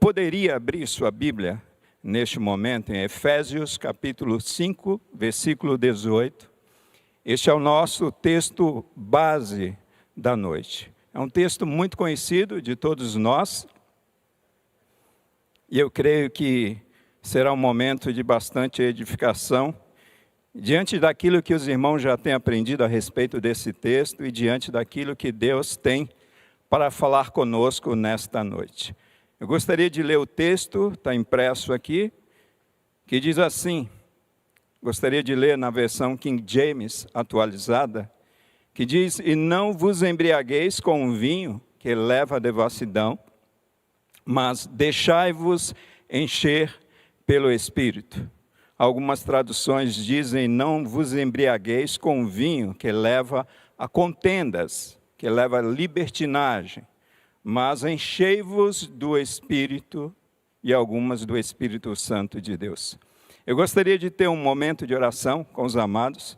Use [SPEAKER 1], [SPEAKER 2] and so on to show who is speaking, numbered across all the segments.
[SPEAKER 1] poderia abrir sua Bíblia neste momento em Efésios capítulo 5, versículo 18. Este é o nosso texto base da noite. É um texto muito conhecido de todos nós. E eu creio que será um momento de bastante edificação, diante daquilo que os irmãos já têm aprendido a respeito desse texto e diante daquilo que Deus tem para falar conosco nesta noite. Eu gostaria de ler o texto, está impresso aqui, que diz assim, gostaria de ler na versão King James atualizada, que diz: "E não vos embriagueis com o vinho que leva à devassidão, mas deixai-vos encher pelo Espírito." Algumas traduções dizem: "Não vos embriagueis com o vinho que leva a contendas, que leva a libertinagem, mas enchei-vos do Espírito", e algumas do Espírito Santo de Deus. Eu gostaria de ter um momento de oração com os amados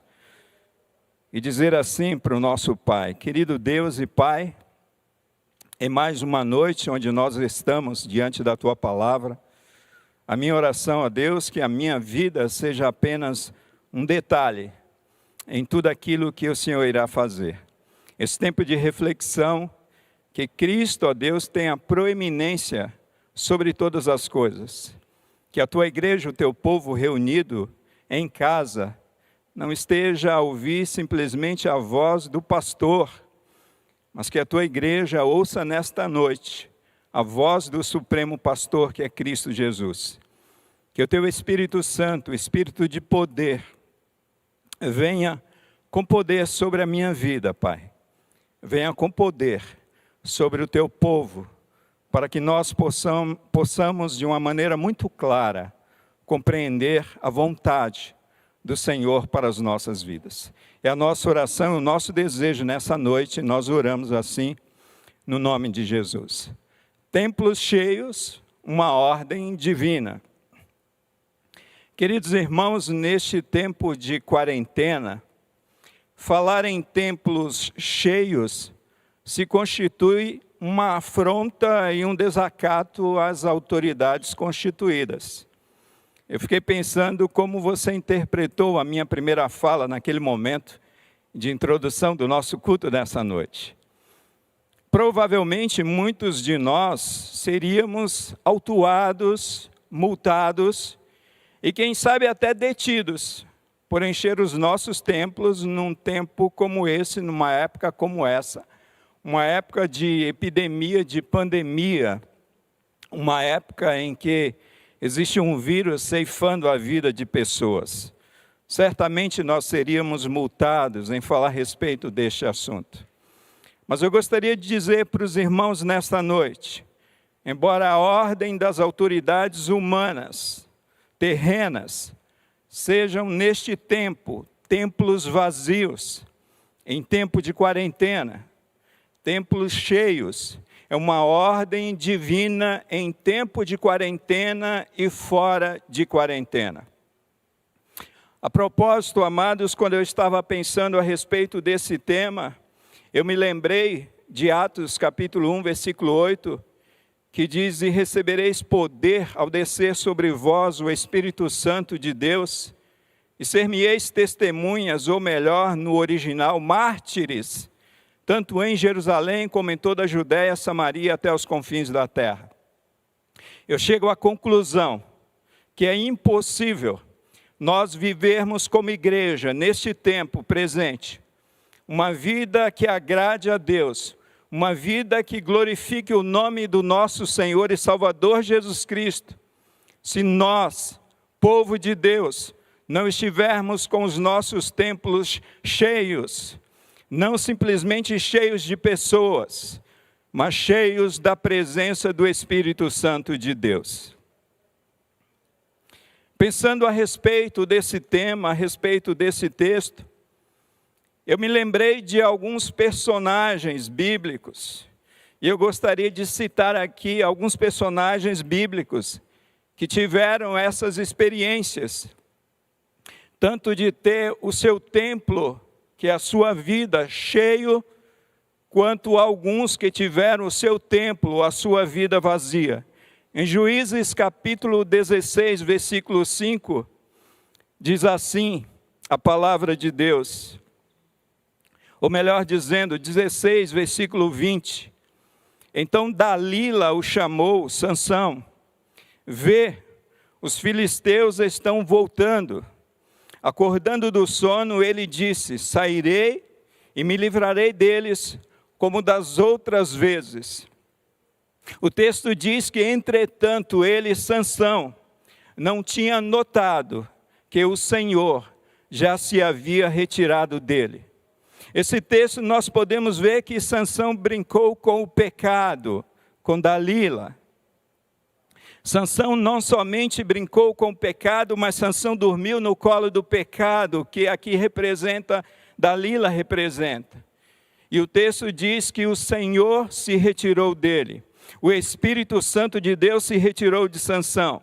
[SPEAKER 1] e dizer assim para o nosso Pai: querido Deus e Pai, em mais uma noite onde nós estamos diante da Tua Palavra, a minha oração a Deus é que a minha vida seja apenas um detalhe em tudo aquilo que o Senhor irá fazer. Esse tempo de reflexão, que Cristo, ó Deus, tenha proeminência sobre todas as coisas. Que a Tua igreja, o Teu povo reunido em casa, não esteja a ouvir simplesmente a voz do pastor, mas que a Tua igreja ouça nesta noite a voz do Supremo Pastor, que é Cristo Jesus. Que o Teu Espírito Santo, Espírito de poder, venha com poder sobre a minha vida, Pai. Venha com poder sobre o Teu povo, para que nós possamos de uma maneira muito clara, compreender a vontade do Senhor para as nossas vidas. É a nossa oração, o nosso desejo nessa noite, nós oramos assim, no nome de Jesus. Templos cheios, uma ordem divina. Queridos irmãos, neste tempo de quarentena, falar em templos cheios se constitui uma afronta e um desacato às autoridades constituídas. Eu fiquei pensando como você interpretou a minha primeira fala naquele momento de introdução do nosso culto dessa noite. Provavelmente muitos de nós seríamos autuados, multados e quem sabe até detidos por encher os nossos templos num tempo como esse, numa época como essa. Uma época de epidemia, de pandemia, uma época em que existe um vírus ceifando a vida de pessoas. Certamente nós seríamos multados em falar a respeito deste assunto. Mas eu gostaria de dizer para os irmãos nesta noite, embora a ordem das autoridades humanas, terrenas, sejam neste tempo, templos vazios, em tempo de quarentena, templos cheios, é uma ordem divina em tempo de quarentena e fora de quarentena. A propósito, amados, quando eu estava pensando a respeito desse tema, eu me lembrei de Atos capítulo 1, versículo 8, que diz: "E recebereis poder ao descer sobre vós o Espírito Santo de Deus, e ser-me-eis testemunhas", ou melhor, no original, mártires, tanto em Jerusalém como em toda a Judéia, Samaria, até os confins da terra. Eu chego à conclusão que é impossível nós vivermos como igreja, neste tempo presente, uma vida que agrade a Deus, uma vida que glorifique o nome do nosso Senhor e Salvador Jesus Cristo, se nós, povo de Deus, não estivermos com os nossos templos cheios, não simplesmente cheios de pessoas, mas cheios da presença do Espírito Santo de Deus. Pensando a respeito desse tema, a respeito desse texto, eu me lembrei de alguns personagens bíblicos, e eu gostaria de citar aqui alguns personagens bíblicos que tiveram essas experiências, tanto de ter o seu templo, que é a sua vida, cheio, quanto alguns que tiveram o seu templo, a sua vida vazia. Em Juízes capítulo 16, versículo 5, diz assim a palavra de Deus. Ou melhor dizendo, 16, versículo 20. Então Dalila o chamou, Sansão, vê, os filisteus estão voltando. Acordando do sono, ele disse, sairei e me livrarei deles, como das outras vezes. O texto diz que, entretanto, ele, Sansão, não tinha notado que o Senhor já se havia retirado dele. Esse texto nós podemos ver que Sansão brincou com o pecado, com Dalila. Sansão não somente brincou com o pecado, mas Sansão dormiu no colo do pecado, que aqui representa, Dalila representa. E o texto diz que o Senhor se retirou dele. O Espírito Santo de Deus se retirou de Sansão.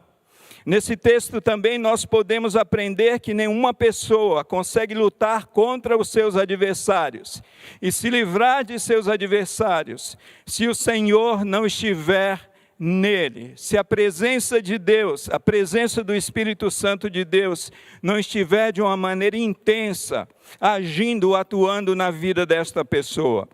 [SPEAKER 1] Nesse texto também nós podemos aprender que nenhuma pessoa consegue lutar contra os seus adversários e se livrar de seus adversários se o Senhor não estiver nele. Se a presença de Deus, a presença do Espírito Santo de Deus não estiver de uma maneira intensa, agindo, atuando na vida desta pessoa.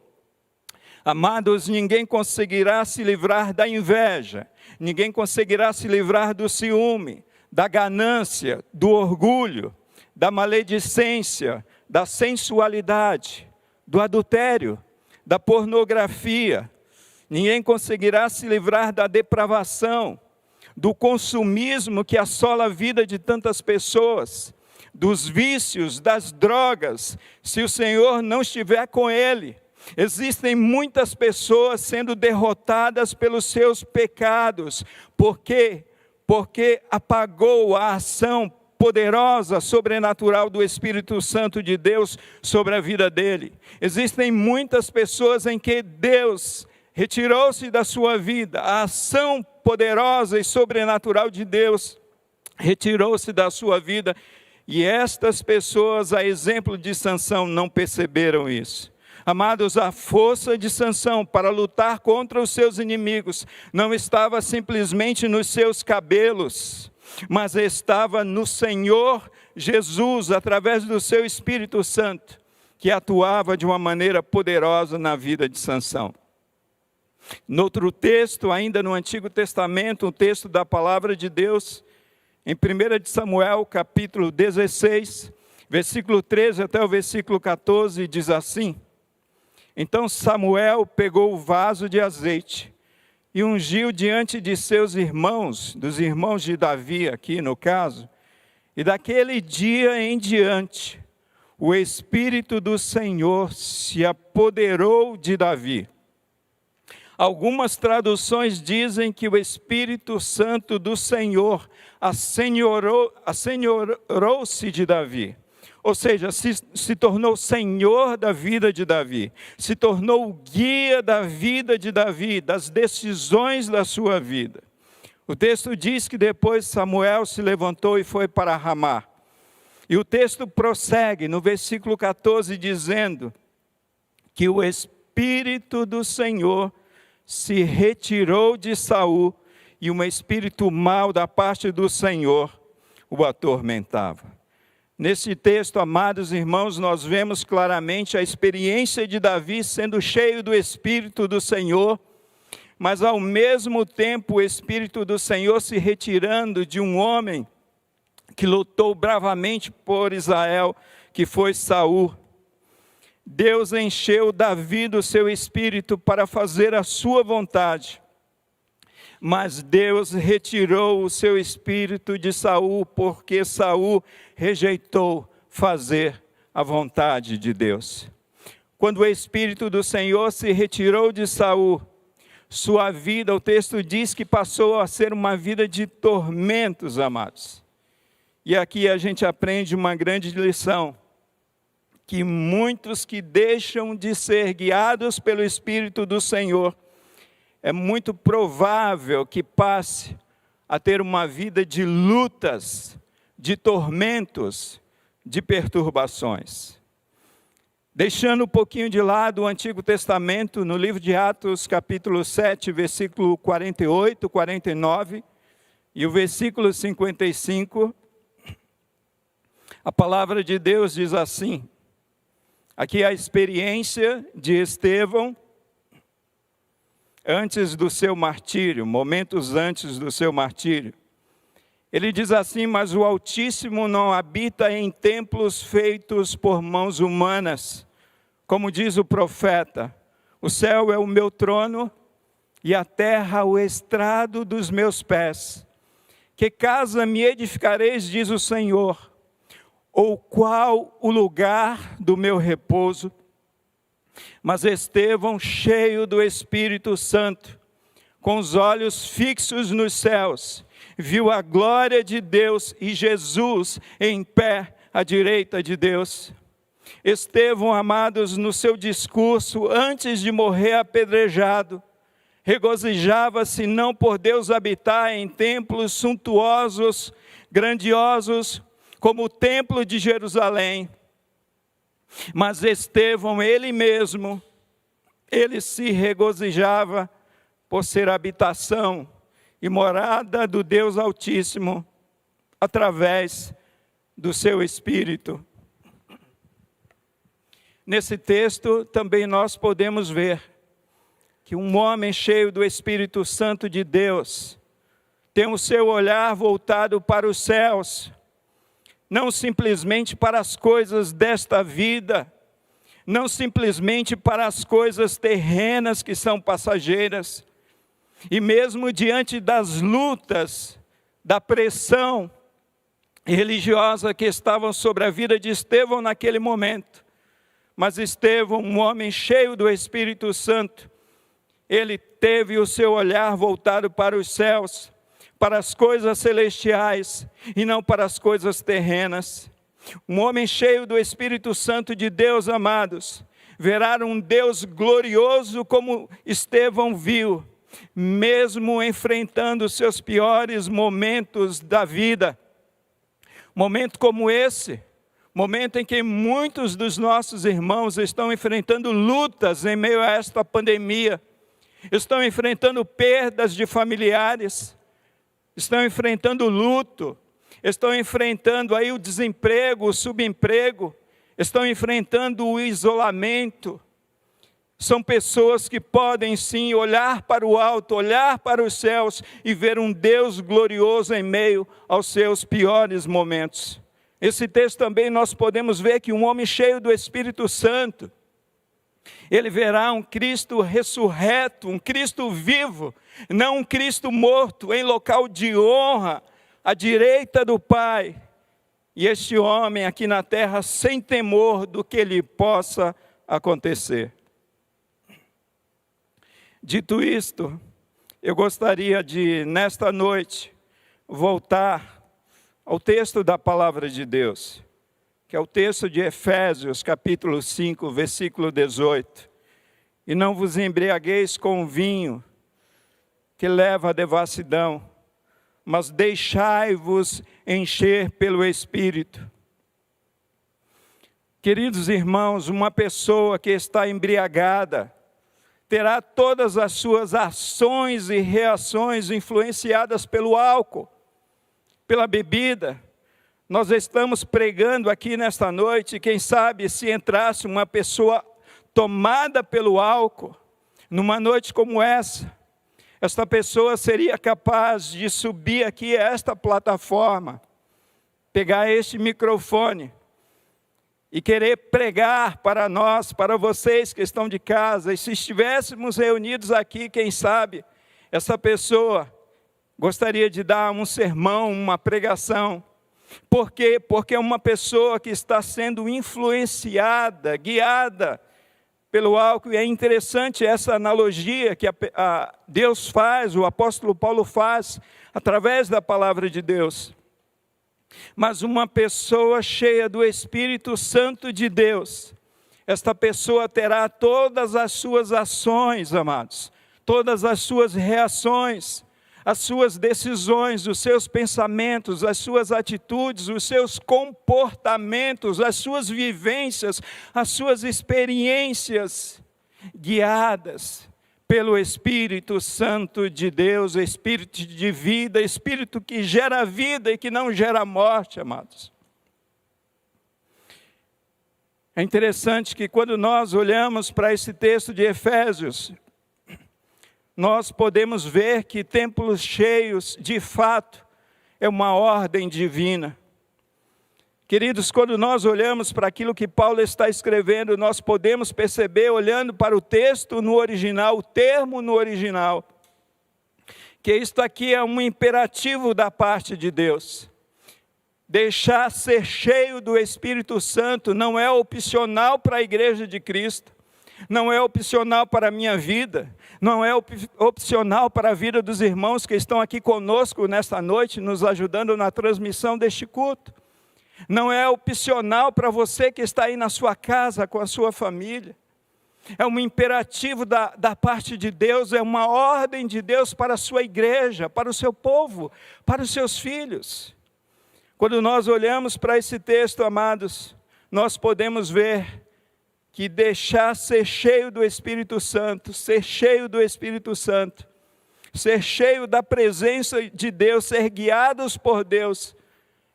[SPEAKER 1] Amados, ninguém conseguirá se livrar da inveja, ninguém conseguirá se livrar do ciúme, da ganância, do orgulho, da maledicência, da sensualidade, do adultério, da pornografia. Ninguém conseguirá se livrar da depravação, do consumismo que assola a vida de tantas pessoas, dos vícios, das drogas, se o Senhor não estiver com ele. Existem muitas pessoas sendo derrotadas pelos seus pecados. Por quê? Porque apagou a ação poderosa, sobrenatural do Espírito Santo de Deus sobre a vida dele. Existem muitas pessoas em que Deus retirou-se da sua vida. A ação poderosa e sobrenatural de Deus retirou-se da sua vida. E estas pessoas, a exemplo de Sansão, não perceberam isso. Amados, a força de Sansão para lutar contra os seus inimigos não estava simplesmente nos seus cabelos, mas estava no Senhor Jesus, através do seu Espírito Santo, que atuava de uma maneira poderosa na vida de Sansão. No outro texto, ainda no Antigo Testamento, um texto da palavra de Deus, em 1 de Samuel, capítulo 16, versículo 13 até o versículo 14, diz assim: Então Samuel pegou o vaso de azeite e ungiu diante de seus irmãos, dos irmãos de Davi aqui no caso, e daquele dia em diante, o Espírito do Senhor se apoderou de Davi. Algumas traduções dizem que o Espírito Santo do Senhor assenhorou-se de Davi. Ou seja, se tornou senhor da vida de Davi, se tornou o guia da vida de Davi, das decisões da sua vida. O texto diz que depois Samuel se levantou e foi para Ramá. E o texto prossegue no versículo 14 dizendo que o Espírito do Senhor se retirou de Saul e um espírito mau da parte do Senhor o atormentava. Nesse texto, amados irmãos, nós vemos claramente a experiência de Davi sendo cheio do Espírito do Senhor, mas ao mesmo tempo o Espírito do Senhor se retirando de um homem que lutou bravamente por Israel, que foi Saul. Deus encheu Davi do seu Espírito para fazer a sua vontade. Mas Deus retirou o seu espírito de Saul, porque Saul rejeitou fazer a vontade de Deus. Quando o Espírito do Senhor se retirou de Saul, sua vida, o texto diz que passou a ser uma vida de tormentos, amados. E aqui a gente aprende uma grande lição, que muitos que deixam de ser guiados pelo Espírito do Senhor, é muito provável que passe a ter uma vida de lutas, de tormentos, de perturbações. Deixando um pouquinho de lado o Antigo Testamento, no livro de Atos, capítulo 7, versículo 48, 49 e o versículo 55, a palavra de Deus diz assim, aqui a experiência de Estevão, antes do seu martírio, momentos antes do seu martírio. Ele diz assim, mas o Altíssimo não habita em templos feitos por mãos humanas, como diz o profeta, o céu é o meu trono e a terra o estrado dos meus pés. Que casa me edificareis, diz o Senhor, ou qual o lugar do meu repouso? Mas Estevão, cheio do Espírito Santo, com os olhos fixos nos céus, viu a glória de Deus e Jesus em pé à direita de Deus. Estevão, amados, no seu discurso, antes de morrer apedrejado, regozijava-se não por Deus habitar em templos suntuosos, grandiosos, como o templo de Jerusalém. Mas Estevão, ele mesmo, ele se regozijava por ser habitação e morada do Deus Altíssimo, através do seu Espírito. Nesse texto também nós podemos ver que um homem cheio do Espírito Santo de Deus tem o seu olhar voltado para os céus, não simplesmente para as coisas desta vida, não simplesmente para as coisas terrenas que são passageiras, e mesmo diante das lutas, da pressão religiosa que estavam sobre a vida de Estevão naquele momento, mas Estevão, um homem cheio do Espírito Santo, ele teve o seu olhar voltado para os céus, para as coisas celestiais e não para as coisas terrenas. Um homem cheio do Espírito Santo de Deus, amados, verá um Deus glorioso como Estevão viu, mesmo enfrentando os seus piores momentos da vida. Momento como esse, momento em que muitos dos nossos irmãos estão enfrentando lutas em meio a esta pandemia, estão enfrentando perdas de familiares, estão enfrentando luto, estão enfrentando aí o desemprego, o subemprego, estão enfrentando o isolamento. São pessoas que podem sim olhar para o alto, olhar para os céus e ver um Deus glorioso em meio aos seus piores momentos. Esse texto também nós podemos ver que um homem cheio do Espírito Santo, ele verá um Cristo ressurreto, um Cristo vivo, não um Cristo morto em local de honra, à direita do Pai. E este homem aqui na terra sem temor do que lhe possa acontecer. Dito isto, eu gostaria de, nesta noite, voltar ao texto da palavra de Deus, que é o texto de Efésios, capítulo 5, versículo 18. E não vos embriagueis com vinho, que leva à devassidão, mas deixai-vos encher pelo Espírito. Queridos irmãos, uma pessoa que está embriagada, terá todas as suas ações e reações influenciadas pelo álcool, pela bebida. Nós estamos pregando aqui nesta noite, quem sabe se entrasse uma pessoa tomada pelo álcool, numa noite como esta pessoa seria capaz de subir aqui a esta plataforma, pegar este microfone e querer pregar para nós, para vocês que estão de casa. E se estivéssemos reunidos aqui, quem sabe, essa pessoa gostaria de dar um sermão, uma pregação. Por quê? Porque é uma pessoa que está sendo influenciada, guiada pelo álcool. E é interessante essa analogia que Deus faz, o apóstolo Paulo faz, através da palavra de Deus. Mas uma pessoa cheia do Espírito Santo de Deus, esta pessoa terá todas as suas ações, amados, todas as suas reações, as suas decisões, os seus pensamentos, as suas atitudes, os seus comportamentos, as suas vivências, as suas experiências, guiadas pelo Espírito Santo de Deus, Espírito de vida, Espírito que gera vida e que não gera morte, amados. É interessante que quando nós olhamos para esse texto de Efésios, nós podemos ver que templos cheios, de fato, é uma ordem divina. Queridos, quando nós olhamos para aquilo que Paulo está escrevendo, nós podemos perceber, olhando para o texto no original, o termo no original, que isto aqui é um imperativo da parte de Deus. Deixar ser cheio do Espírito Santo não é opcional para a igreja de Cristo, não é opcional para a minha vida, não é opcional para a vida dos irmãos que estão aqui conosco nesta noite, nos ajudando na transmissão deste culto. Não é opcional para você que está aí na sua casa com a sua família. É um imperativo da parte de Deus, é uma ordem de Deus para a sua igreja, para o seu povo, para os seus filhos. Quando nós olhamos para esse texto, amados, nós podemos ver que deixar ser cheio do Espírito Santo, ser cheio do Espírito Santo, ser cheio da presença de Deus, ser guiados por Deus,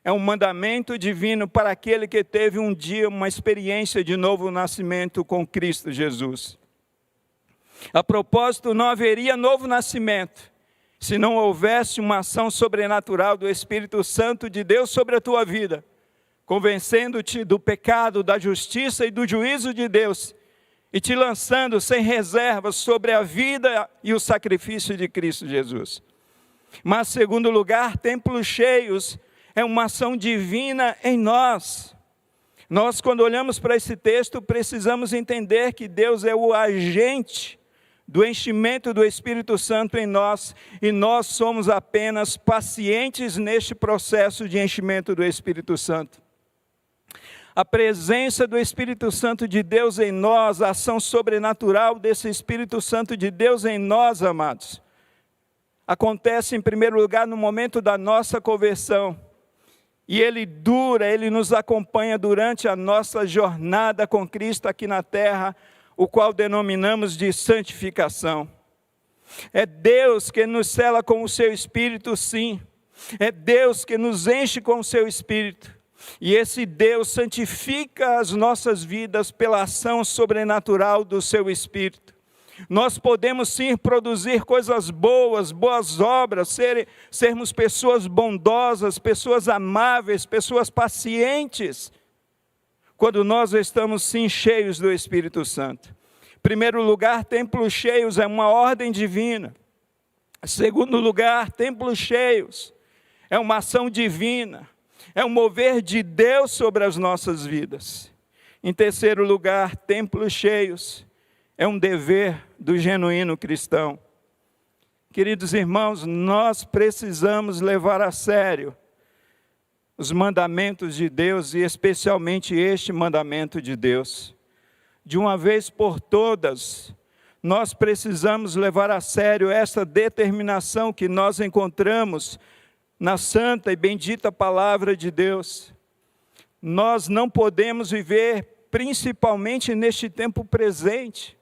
[SPEAKER 1] é um mandamento divino para aquele que teve um dia uma experiência de novo nascimento com Cristo Jesus. A propósito, não haveria novo nascimento se não houvesse uma ação sobrenatural do Espírito Santo de Deus sobre a tua vida, convencendo-te do pecado, da justiça e do juízo de Deus, e te lançando sem reservas sobre a vida e o sacrifício de Cristo Jesus. Mas, segundo lugar, templos cheios é uma ação divina em nós. Nós, quando olhamos para esse texto, precisamos entender que Deus é o agente do enchimento do Espírito Santo em nós, e nós somos apenas pacientes neste processo de enchimento do Espírito Santo. A presença do Espírito Santo de Deus em nós, a ação sobrenatural desse Espírito Santo de Deus em nós, amados, acontece em primeiro lugar no momento da nossa conversão. E ele nos acompanha durante a nossa jornada com Cristo aqui na terra, o qual denominamos de santificação. É Deus que nos sela com o seu Espírito, sim. É Deus que nos enche com o seu Espírito. E esse Deus santifica as nossas vidas pela ação sobrenatural do seu Espírito. Nós podemos sim produzir coisas boas, boas obras, sermos pessoas bondosas, pessoas amáveis, pessoas pacientes, quando nós estamos sim cheios do Espírito Santo. Em primeiro lugar, templos cheios é uma ordem divina. Em segundo lugar, templos cheios é uma ação divina, é um mover de Deus sobre as nossas vidas. Em terceiro lugar, templos cheios é um dever do genuíno cristão. Queridos irmãos, nós precisamos levar a sério os mandamentos de Deus, e especialmente este mandamento de Deus. De uma vez por todas, nós precisamos levar a sério essa determinação que nós encontramos na santa e bendita palavra de Deus. Nós não podemos viver, principalmente neste tempo presente,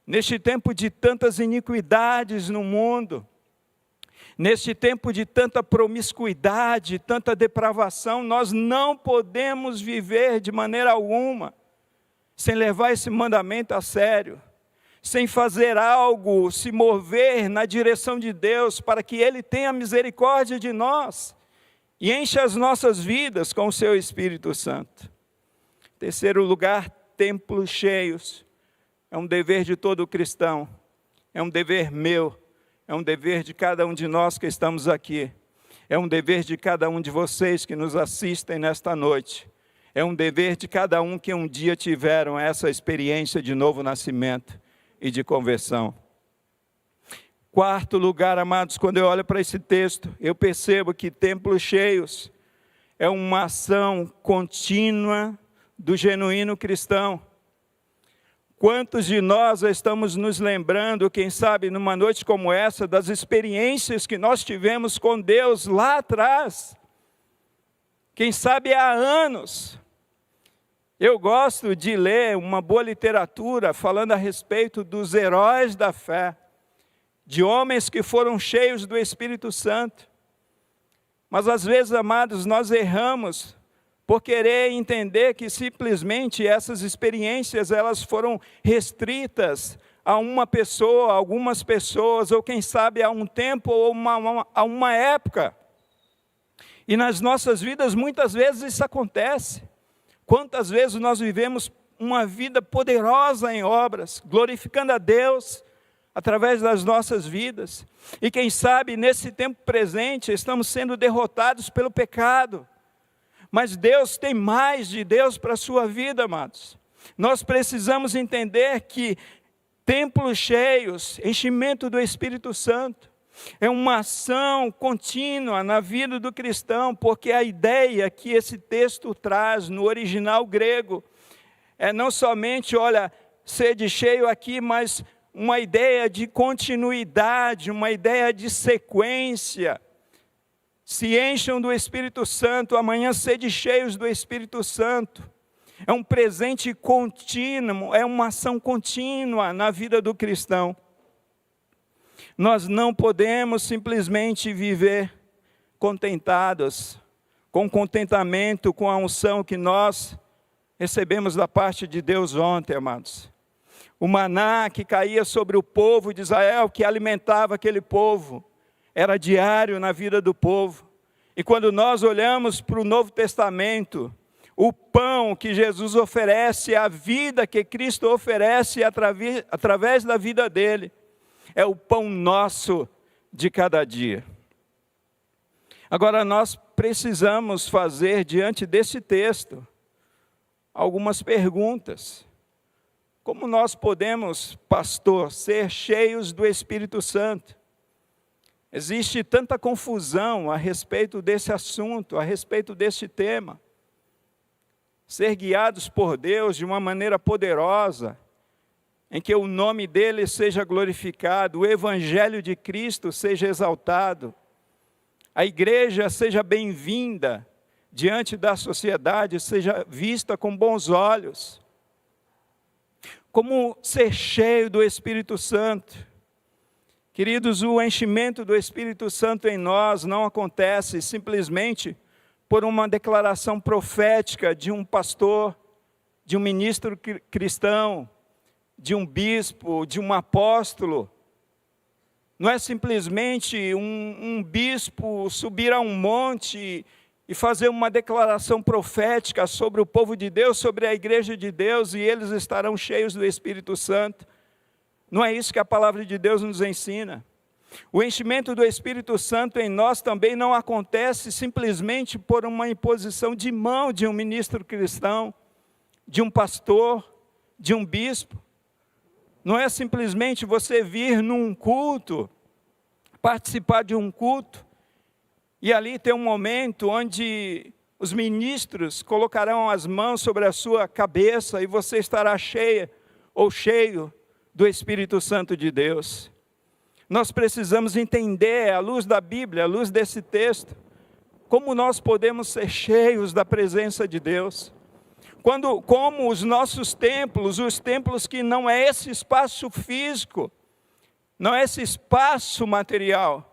[SPEAKER 1] neste tempo de tantas iniquidades no mundo, neste tempo de tanta promiscuidade, tanta depravação, nós não podemos viver de maneira alguma sem levar esse mandamento a sério, sem fazer algo, se mover na direção de Deus para que Ele tenha misericórdia de nós e encha as nossas vidas com o seu Espírito Santo. Terceiro lugar, templos cheios. É um dever de todo cristão, é um dever meu, é um dever de cada um de nós que estamos aqui, é um dever de cada um de vocês que nos assistem nesta noite, é um dever de cada um que um dia tiveram essa experiência de novo nascimento e de conversão. Quarto lugar, amados, quando eu olho para esse texto, eu percebo que templos cheios é uma ação contínua do genuíno cristão. Quantos de nós estamos nos lembrando, quem sabe, numa noite como essa, das experiências que nós tivemos com Deus lá atrás? Quem sabe há anos. Eu gosto de ler uma boa literatura falando a respeito dos heróis da fé, de homens que foram cheios do Espírito Santo. Mas às vezes, amados, nós erramos por querer entender que simplesmente essas experiências elas foram restritas a uma pessoa, a algumas pessoas, ou quem sabe a um tempo ou a uma época. E nas nossas vidas muitas vezes isso acontece. Quantas vezes nós vivemos uma vida poderosa em obras, glorificando a Deus através das nossas vidas. E quem sabe nesse tempo presente estamos sendo derrotados pelo pecado. Mas Deus tem mais de Deus para a sua vida, amados. Nós precisamos entender que templos cheios, enchimento do Espírito Santo, é uma ação contínua na vida do cristão, porque a ideia que esse texto traz no original grego é não somente, olha, sede cheio aqui, mas uma ideia de continuidade, uma ideia de sequência. Se encham do Espírito Santo, amanhã sede cheios do Espírito Santo. É um presente contínuo, é uma ação contínua na vida do cristão. Nós não podemos simplesmente viver contentados, com contentamento, com a unção que nós recebemos da parte de Deus ontem, amados. O maná que caía sobre o povo de Israel, que alimentava aquele povo, era diário na vida do povo. E quando nós olhamos para o Novo Testamento, o pão que Jesus oferece, a vida que Cristo oferece através da vida dele, é o pão nosso de cada dia. Agora nós precisamos fazer, diante desse texto, algumas perguntas. Como nós podemos, pastor, ser cheios do Espírito Santo? Existe tanta confusão a respeito desse assunto, a respeito desse tema. Ser guiados por Deus de uma maneira poderosa, em que o nome dele seja glorificado, o Evangelho de Cristo seja exaltado, a igreja seja bem-vinda diante da sociedade, seja vista com bons olhos. Como ser cheio do Espírito Santo? Queridos, o enchimento do Espírito Santo em nós não acontece simplesmente por uma declaração profética de um pastor, de um ministro cristão, de um bispo, de um apóstolo. Não é simplesmente um bispo subir a um monte e fazer uma declaração profética sobre o povo de Deus, sobre a igreja de Deus, e eles estarão cheios do Espírito Santo. Não é isso que a palavra de Deus nos ensina. O enchimento do Espírito Santo em nós também não acontece simplesmente por uma imposição de mão de um ministro cristão, de um pastor, de um bispo. Não é simplesmente você vir num culto, participar de um culto, e ali ter um momento onde os ministros colocarão as mãos sobre a sua cabeça e você estará cheia ou cheio do Espírito Santo de Deus. Nós precisamos entender, à luz da Bíblia, à luz desse texto, como nós podemos ser cheios da presença de Deus. Como os nossos templos, os templos que não é esse espaço físico, não é esse espaço material,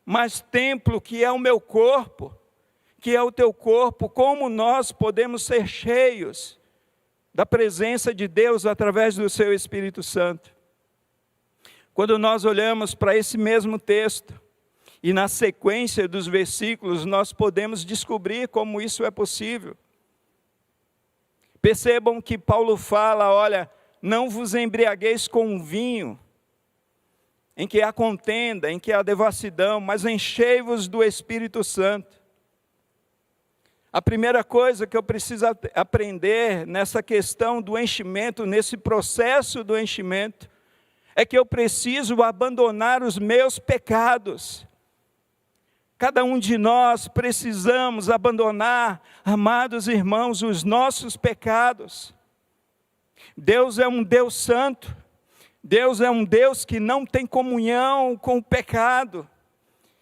[SPEAKER 1] mas templo que é o meu corpo, que é o teu corpo, como nós podemos ser cheios da presença de Deus através do seu Espírito Santo. Quando nós olhamos para esse mesmo texto, e na sequência dos versículos, nós podemos descobrir como isso é possível. Percebam que Paulo fala, olha, não vos embriagueis com vinho, em que há contenda, em que há devassidão, mas enchei-vos do Espírito Santo. A primeira coisa que eu preciso aprender nessa questão do enchimento, nesse processo do enchimento, é que eu preciso abandonar os meus pecados. Cada um de nós precisamos abandonar, amados irmãos, os nossos pecados. Deus é um Deus santo. Deus é um Deus que não tem comunhão com o pecado.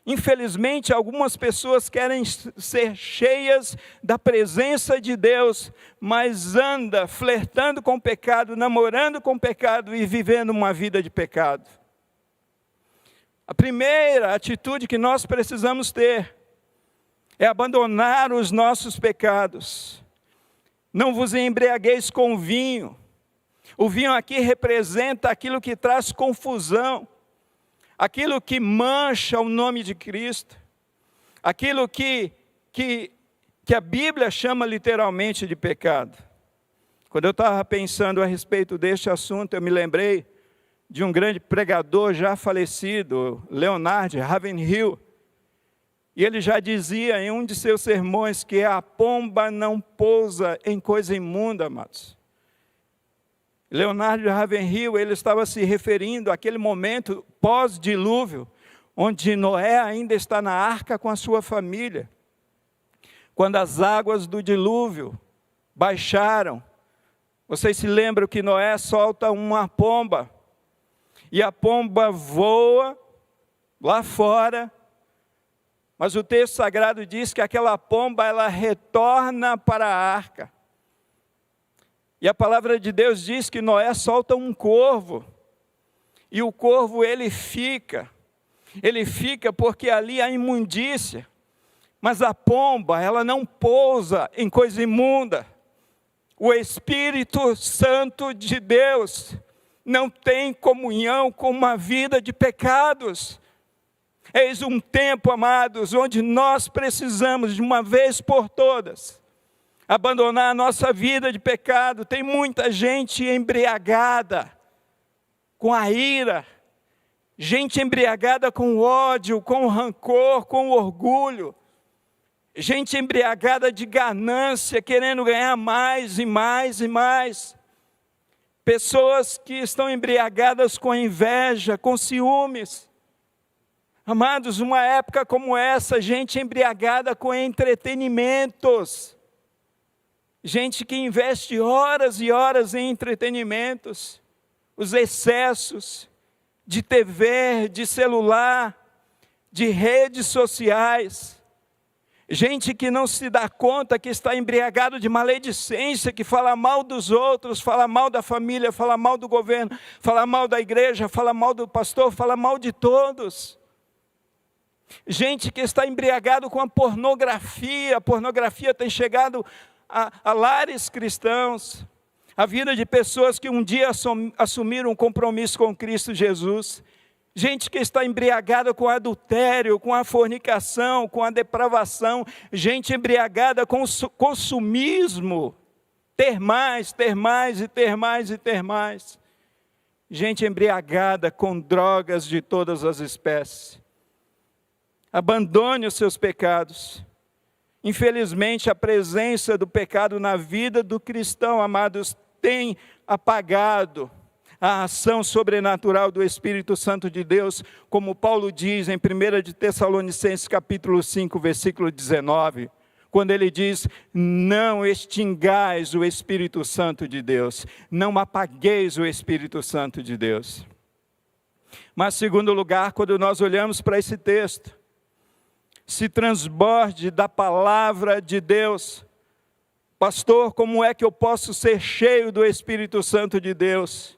[SPEAKER 1] Infelizmente, algumas pessoas querem ser cheias da presença de Deus, mas anda flertando com o pecado, namorando com o pecado e vivendo uma vida de pecado. A primeira atitude que nós precisamos ter é abandonar os nossos pecados. Não vos embriagueis com vinho. O vinho aqui representa aquilo que traz confusão, aquilo que mancha o nome de Cristo, aquilo que a Bíblia chama literalmente de pecado. Quando eu estava pensando a respeito deste assunto, eu me lembrei de um grande pregador já falecido, Leonard Ravenhill, e ele já dizia em um de seus sermões que a pomba não pousa em coisa imunda, amados. Leonard Ravenhill, ele estava se referindo àquele momento pós-dilúvio, onde Noé ainda está na arca com a sua família. Quando as águas do dilúvio baixaram, vocês se lembram que Noé solta uma pomba, e a pomba voa lá fora, mas o texto sagrado diz que aquela pomba, ela retorna para a arca. E a palavra de Deus diz que Noé solta um corvo, e o corvo ele fica porque ali há imundícia, mas a pomba, ela não pousa em coisa imunda. O Espírito Santo de Deus não tem comunhão com uma vida de pecados. Eis um tempo, amados, onde nós precisamos de uma vez por todas abandonar a nossa vida de pecado. Tem muita gente embriagada com a ira, gente embriagada com o ódio, com o rancor, com o orgulho, gente embriagada de ganância, querendo ganhar mais e mais e mais, pessoas que estão embriagadas com inveja, com ciúmes. Amados, uma época como essa, gente embriagada com entretenimentos, gente que investe horas e horas em entretenimentos, os excessos de TV, de celular, de redes sociais, gente que não se dá conta que está embriagado de maledicência, que fala mal dos outros, fala mal da família, fala mal do governo, fala mal da igreja, fala mal do pastor, fala mal de todos. Gente que está embriagado com a pornografia tem chegado a lares cristãos, a vida de pessoas que um dia assumiram um compromisso com Cristo Jesus, gente que está embriagada com o adultério, com a fornicação, com a depravação, gente embriagada com o consumismo, ter mais e ter mais e ter mais, gente embriagada com drogas de todas as espécies. Abandone os seus pecados. Infelizmente, a presença do pecado na vida do cristão, amados, tem apagado a ação sobrenatural do Espírito Santo de Deus, como Paulo diz em 1 de Tessalonicenses capítulo 5, versículo 19, quando ele diz: não extingais o Espírito Santo de Deus, não apagueis o Espírito Santo de Deus. Mas, segundo lugar, quando nós olhamos para esse texto, se transborde da palavra de Deus. Pastor, como é que eu posso ser cheio do Espírito Santo de Deus?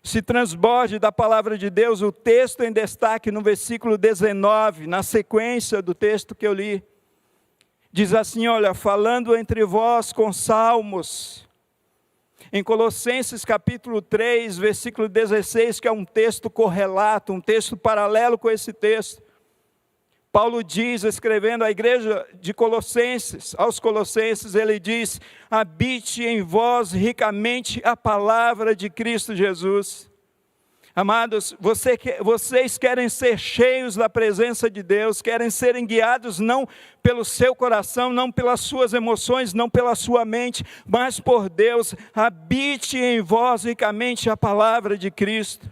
[SPEAKER 1] Se transborde da palavra de Deus. O texto em destaque no versículo 19, na sequência do texto que eu li, diz assim, olha, falando entre vós com salmos. Em Colossenses capítulo 3, versículo 16, que é um texto correlato, um texto paralelo com esse texto, Paulo diz, escrevendo à igreja de Colossenses, aos Colossenses, ele diz: habite em vós ricamente a palavra de Cristo Jesus. Amados, vocês querem ser cheios da presença de Deus, querem serem guiados não pelo seu coração, não pelas suas emoções, não pela sua mente, mas por Deus. Habite em vós ricamente a palavra de Cristo.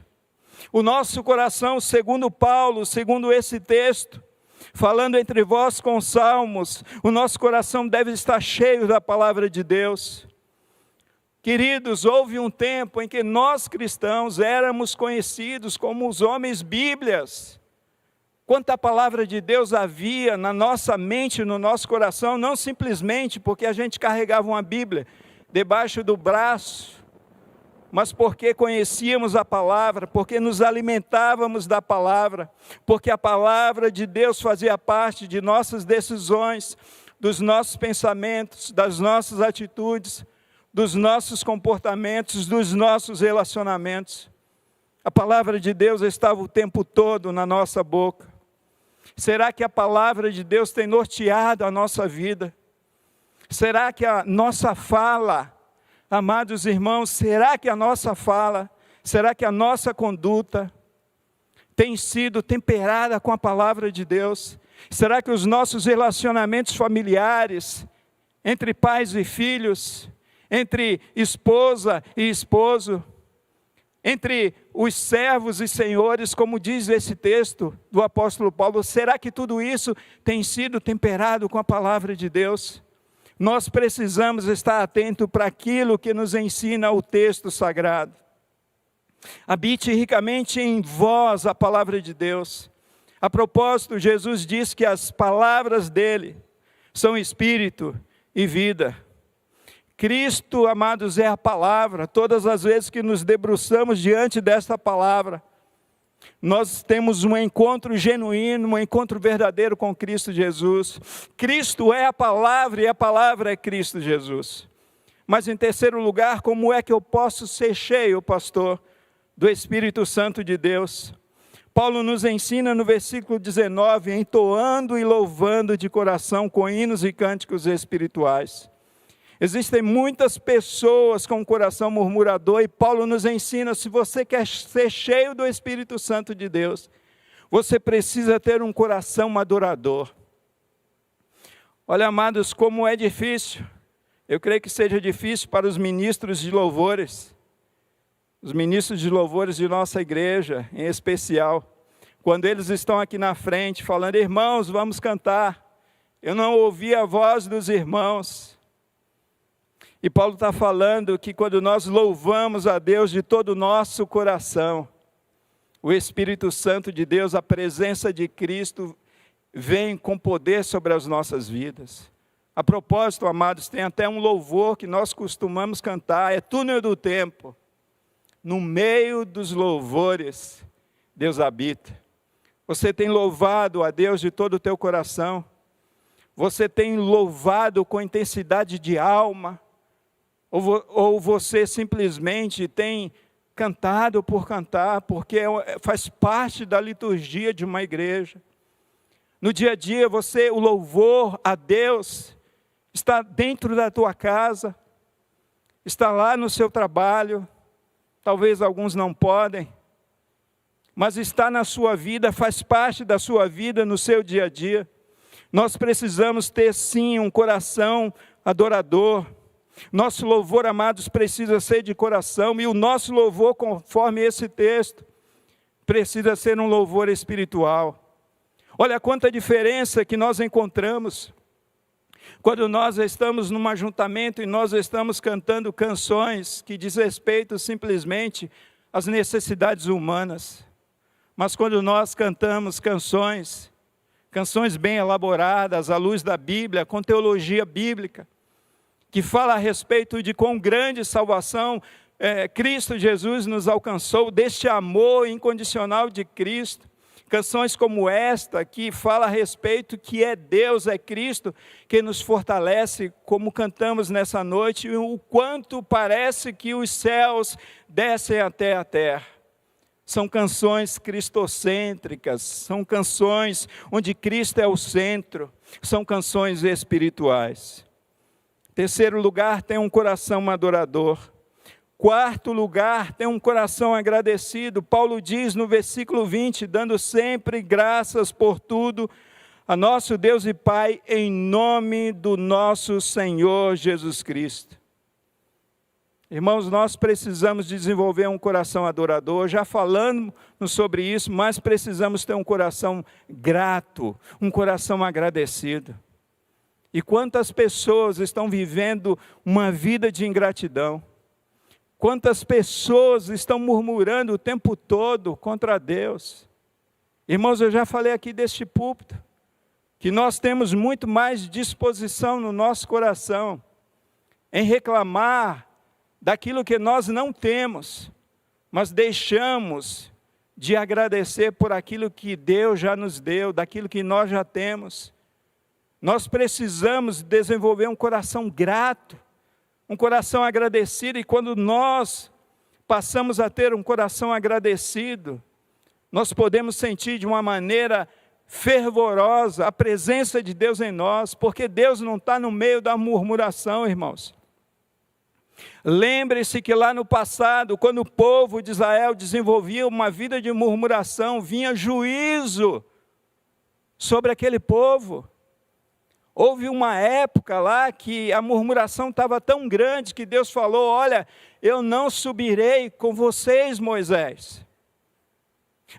[SPEAKER 1] O nosso coração, segundo Paulo, segundo esse texto, falando entre vós com salmos, o nosso coração deve estar cheio da palavra de Deus. Queridos, houve um tempo em que nós cristãos éramos conhecidos como os homens bíblias. Quanta palavra de Deus havia na nossa mente, no nosso coração, não simplesmente porque a gente carregava uma Bíblia debaixo do braço, mas porque conhecíamos a palavra, porque nos alimentávamos da palavra, porque a palavra de Deus fazia parte de nossas decisões, dos nossos pensamentos, das nossas atitudes, dos nossos comportamentos, dos nossos relacionamentos. A palavra de Deus estava o tempo todo na nossa boca. Será que a palavra de Deus tem norteado a nossa vida? Será que a nossa fala, amados irmãos, será que a nossa fala, será que a nossa conduta tem sido temperada com a palavra de Deus? Será que os nossos relacionamentos familiares, entre pais e filhos, entre esposa e esposo, entre os servos e senhores, como diz esse texto do apóstolo Paulo, será que tudo isso tem sido temperado com a palavra de Deus? Nós precisamos estar atentos para aquilo que nos ensina o texto sagrado. Habite ricamente em vós a palavra de Deus. A propósito, Jesus diz que as palavras dele são espírito e vida. Cristo, amados, é a palavra. Todas as vezes que nos debruçamos diante desta palavra, nós temos um encontro genuíno, um encontro verdadeiro com Cristo Jesus. Cristo é a palavra e a palavra é Cristo Jesus. Mas em terceiro lugar, como é que eu posso ser cheio, pastor, do Espírito Santo de Deus? Paulo nos ensina no versículo 19, entoando e louvando de coração com hinos e cânticos espirituais. Existem muitas pessoas com o coração murmurador e Paulo nos ensina, se você quer ser cheio do Espírito Santo de Deus, você precisa ter um coração adorador. Olha, amados, como é difícil, eu creio que seja difícil para os ministros de louvores, os ministros de louvores de nossa igreja, em especial, quando eles estão aqui na frente falando, irmãos, vamos cantar, eu não ouvi a voz dos irmãos. E Paulo está falando que quando nós louvamos a Deus de todo o nosso coração, o Espírito Santo de Deus, a presença de Cristo, vem com poder sobre as nossas vidas. A propósito, amados, tem até um louvor que nós costumamos cantar, é túnel do tempo. No meio dos louvores, Deus habita. Você tem louvado a Deus de todo o teu coração? Você tem louvado com intensidade de alma? Ou você simplesmente tem cantado por cantar, porque faz parte da liturgia de uma igreja. No dia a dia, o louvor a Deus está dentro da tua casa, está lá no seu trabalho, talvez alguns não podem, mas está na sua vida, faz parte da sua vida no seu dia a dia. Nós precisamos ter sim um coração adorador. Nosso louvor, amados, precisa ser de coração, e o nosso louvor, conforme esse texto, precisa ser um louvor espiritual. Olha quanta diferença que nós encontramos quando nós estamos num ajuntamento e nós estamos cantando canções que diz respeito simplesmente às necessidades humanas. Mas quando nós cantamos canções bem elaboradas, à luz da Bíblia, com teologia bíblica, que fala a respeito de quão grande salvação Cristo Jesus nos alcançou, deste amor incondicional de Cristo. Canções como esta, que fala a respeito que é Deus, é Cristo, que nos fortalece, como cantamos nessa noite, o quanto parece que os céus descem até a terra. São canções cristocêntricas, são canções onde Cristo é o centro, são canções espirituais. Terceiro lugar, tem um coração adorador. Quarto lugar, tem um coração agradecido. Paulo diz no versículo 20, dando sempre graças por tudo a nosso Deus e Pai, em nome do nosso Senhor Jesus Cristo. Irmãos, nós precisamos desenvolver um coração adorador. Já falamos sobre isso, mas precisamos ter um coração grato, um coração agradecido. E quantas pessoas estão vivendo uma vida de ingratidão? Quantas pessoas estão murmurando o tempo todo contra Deus? Irmãos, eu já falei aqui deste púlpito, que nós temos muito mais disposição no nosso coração em reclamar daquilo que nós não temos, mas deixamos de agradecer por aquilo que Deus já nos deu, daquilo que nós já temos. Nós precisamos desenvolver um coração grato, um coração agradecido, e quando nós passamos a ter um coração agradecido, nós podemos sentir de uma maneira fervorosa a presença de Deus em nós, porque Deus não está no meio da murmuração, irmãos. Lembre-se que lá no passado, quando o povo de Israel desenvolvia uma vida de murmuração, vinha juízo sobre aquele povo. Houve uma época lá que a murmuração estava tão grande que Deus falou: olha, eu não subirei com vocês, Moisés.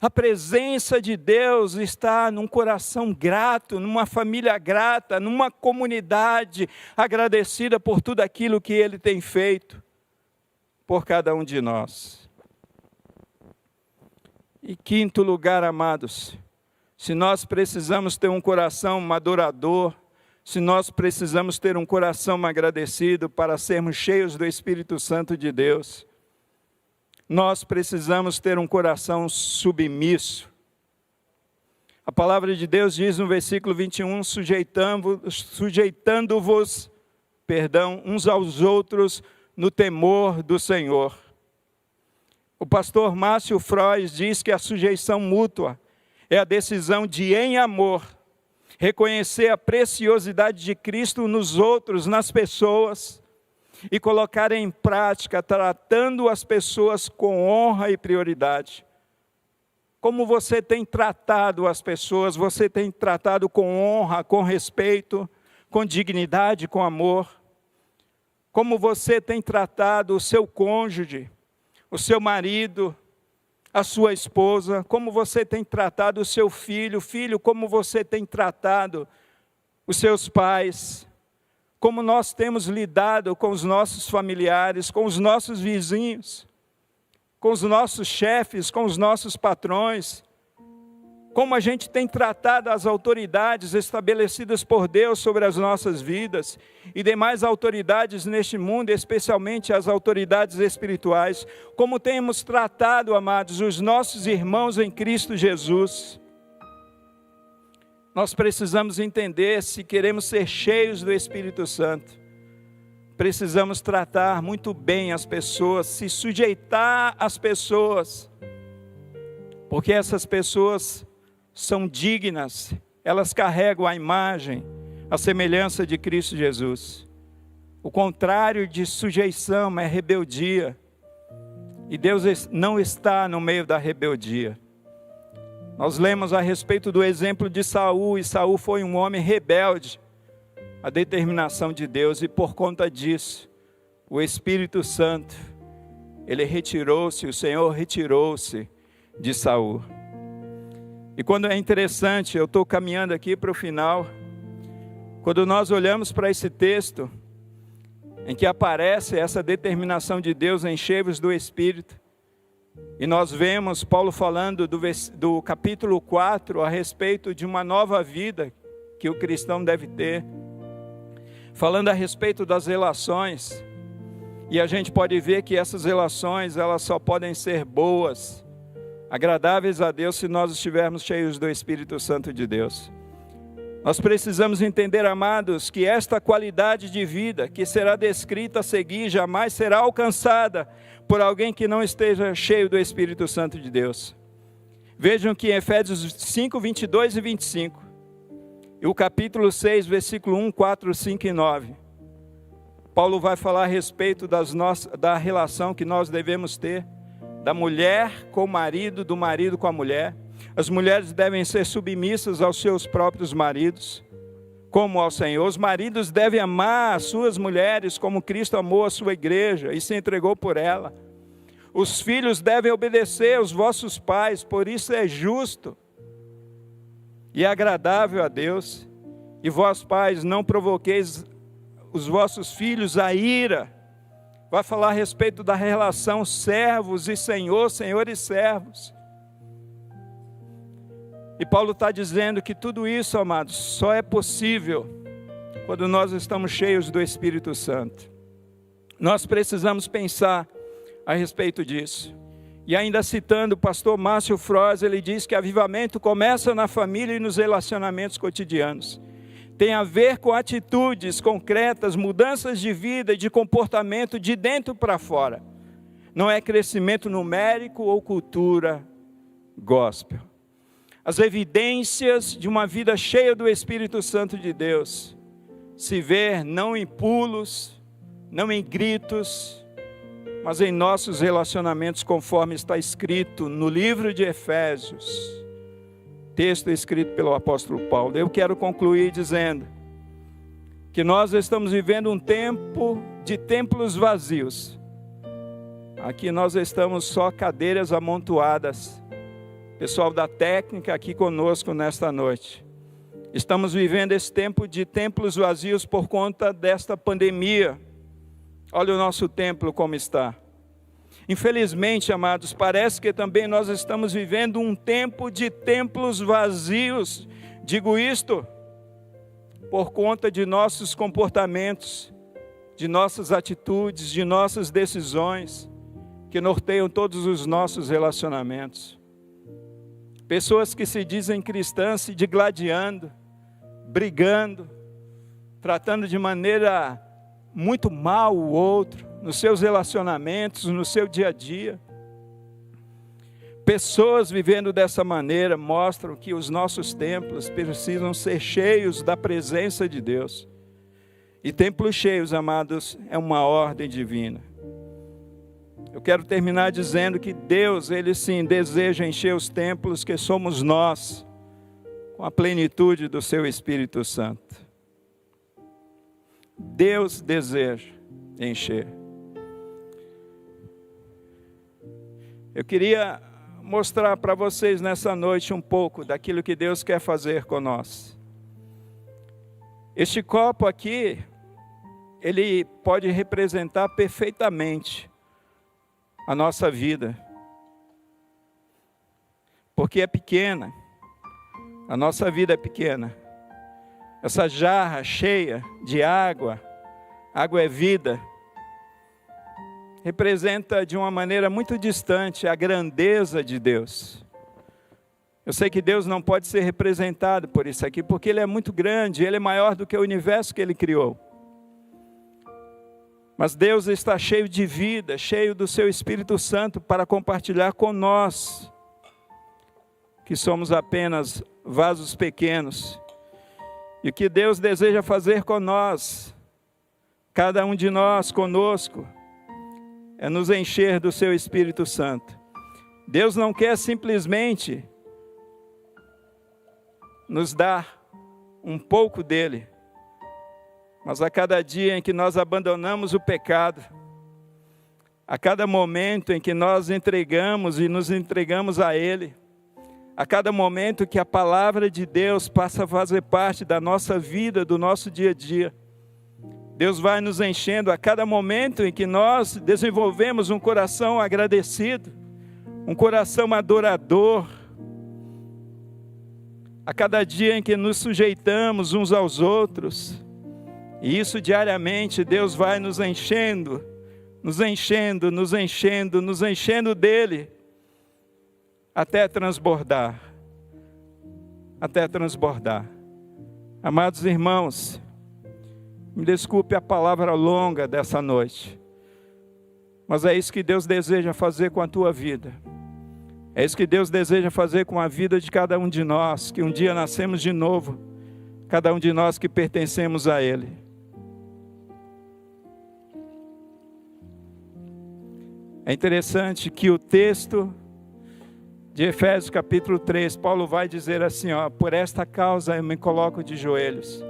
[SPEAKER 1] A presença de Deus está num coração grato, numa família grata, numa comunidade agradecida por tudo aquilo que Ele tem feito por cada um de nós. E quinto lugar, amados, se nós precisamos ter um coração adorador, se nós precisamos ter um coração agradecido para sermos cheios do Espírito Santo de Deus, nós precisamos ter um coração submisso. A palavra de Deus diz no versículo 21, sujeitando-vos, uns aos outros no temor do Senhor. O pastor Márcio Frois diz que a sujeição mútua é a decisão de, em amor, reconhecer a preciosidade de Cristo nos outros, nas pessoas, e colocar em prática, tratando as pessoas com honra e prioridade. Como você tem tratado as pessoas? Você tem tratado com honra, com respeito, com dignidade, com amor? Como você tem tratado o seu cônjuge, o seu marido, a sua esposa? Como você tem tratado o seu filho? Filho, como você tem tratado os seus pais? Como nós temos lidado com os nossos familiares, com os nossos vizinhos, com os nossos chefes, com os nossos patrões? Como a gente tem tratado as autoridades estabelecidas por Deus sobre as nossas vidas e demais autoridades neste mundo, especialmente as autoridades espirituais? Como temos tratado, amados, os nossos irmãos em Cristo Jesus? Nós precisamos entender, se queremos ser cheios do Espírito Santo, precisamos tratar muito bem as pessoas, se sujeitar às pessoas, porque essas pessoas são dignas, elas carregam a imagem, a semelhança de Cristo Jesus. O contrário de sujeição é rebeldia, e Deus não está no meio da rebeldia. Nós lemos a respeito do exemplo de Saul, e Saul foi um homem rebelde à determinação de Deus, e por conta disso, o Espírito Santo, ele retirou-se, o Senhor retirou-se de Saul. E quando é interessante, eu estou caminhando aqui para o final, quando nós olhamos para esse texto, em que aparece essa determinação de Deus, enchei-vos do Espírito, e nós vemos Paulo falando do capítulo 4 a respeito de uma nova vida que o cristão deve ter, falando a respeito das relações, e a gente pode ver que essas relações, elas só podem ser boas, agradáveis a Deus, se nós estivermos cheios do Espírito Santo de Deus. Nós precisamos entender, amados, que esta qualidade de vida que será descrita a seguir jamais será alcançada por alguém que não esteja cheio do Espírito Santo de Deus. Vejam que em Efésios 5, 22 e 25, e o capítulo 6, versículo 1, 4, 5 e 9, Paulo vai falar a respeito da relação que nós devemos ter, da mulher com o marido, do marido com a mulher. As mulheres devem ser submissas aos seus próprios maridos, como ao Senhor. Os maridos devem amar as suas mulheres como Cristo amou a sua igreja e se entregou por ela. Os filhos devem obedecer aos vossos pais, por isso é justo e agradável a Deus. E vós, pais, não provoqueis os vossos filhos a ira, vai falar a respeito da relação servos e senhor, senhor e servos. E Paulo está dizendo que tudo isso, amados, só é possível quando nós estamos cheios do Espírito Santo. Nós precisamos pensar a respeito disso. E ainda citando o pastor Márcio Froz, ele diz que avivamento começa na família e nos relacionamentos cotidianos. Tem a ver com atitudes concretas, mudanças de vida e de comportamento de dentro para fora. Não é crescimento numérico ou cultura gospel. As evidências de uma vida cheia do Espírito Santo de Deus se vê não em pulos, não em gritos, mas em nossos relacionamentos, conforme está escrito no livro de Efésios, texto escrito pelo apóstolo Paulo. Eu quero concluir dizendo que nós estamos vivendo um tempo de templos vazios. Aqui nós estamos só cadeiras amontoadas. Pessoal da técnica aqui conosco nesta noite. Estamos vivendo esse tempo de templos vazios por conta desta pandemia. Olha o nosso templo como está. Infelizmente, amados, parece que também nós estamos vivendo um tempo de templos vazios. Digo isto por conta de nossos comportamentos, de nossas atitudes, de nossas decisões, que norteiam todos os nossos relacionamentos. Pessoas que se dizem cristãs se digladiando, brigando, tratando de maneira muito mal o outro, nos seus relacionamentos, no seu dia a dia. Pessoas vivendo dessa maneira mostram que os nossos templos precisam ser cheios da presença de Deus. E templos cheios, amados, é uma ordem divina. Eu quero terminar dizendo que Deus, Ele sim, deseja encher os templos que somos nós, com a plenitude do seu Espírito Santo. Deus deseja encher. Eu queria mostrar para vocês nessa noite um pouco daquilo que Deus quer fazer com nós. Este copo aqui, ele pode representar perfeitamente a nossa vida, porque é pequena, a nossa vida é pequena. Essa jarra cheia de água, água é vida, representa de uma maneira muito distante a grandeza de Deus. Eu sei que Deus não pode ser representado por isso aqui, porque Ele é muito grande, Ele é maior do que o universo que Ele criou. Mas Deus está cheio de vida, cheio do seu Espírito Santo para compartilhar com nós, que somos apenas vasos pequenos. E o que Deus deseja fazer com nós, cada um de nós conosco, é nos encher do seu Espírito Santo. Deus não quer simplesmente nos dar um pouco dele, mas a cada dia em que nós abandonamos o pecado, a cada momento em que nós entregamos e nos entregamos a Ele, a cada momento que a palavra de Deus passa a fazer parte da nossa vida, do nosso dia a dia, Deus vai nos enchendo a cada momento em que nós desenvolvemos um coração agradecido, um coração adorador, a cada dia em que nos sujeitamos uns aos outros. E isso diariamente Deus vai nos enchendo, nos enchendo, nos enchendo, nos enchendo dele, até transbordar, até transbordar. Amados irmãos, me desculpe a palavra longa dessa noite, mas é isso que Deus deseja fazer com a tua vida. É isso que Deus deseja fazer com a vida de cada um de nós, que um dia nascemos de novo, cada um de nós que pertencemos a Ele. É interessante que o texto de Efésios capítulo 3, Paulo vai dizer assim, por esta causa eu me coloco de joelhos,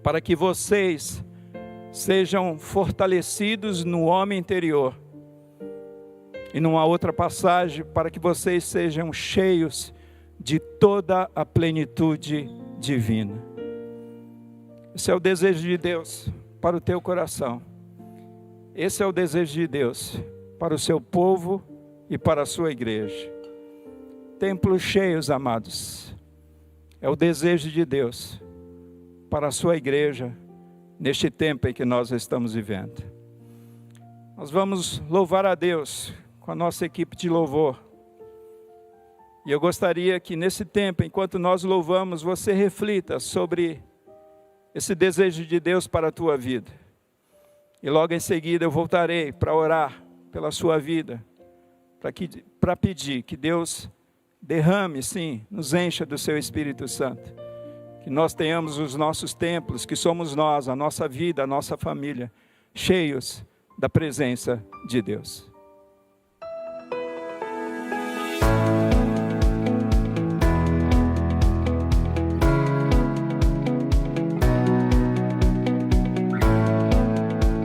[SPEAKER 1] para que vocês sejam fortalecidos no homem interior. E numa outra passagem, para que vocês sejam cheios de toda a plenitude divina. Esse é o desejo de Deus para o teu coração. Esse é o desejo de Deus para o seu povo e para a sua igreja. Templos cheios, amados, é o desejo de Deus para a sua igreja neste tempo em que nós estamos vivendo. Nós vamos louvar a Deus com a nossa equipe de louvor. E eu gostaria que nesse tempo, enquanto nós louvamos, você reflita sobre esse desejo de Deus para a tua vida. E logo em seguida eu voltarei para orar pela sua vida, para pedir que Deus derrame, sim, nos encha do seu Espírito Santo. Que nós tenhamos os nossos templos, que somos nós, a nossa vida, a nossa família, cheios da presença de Deus.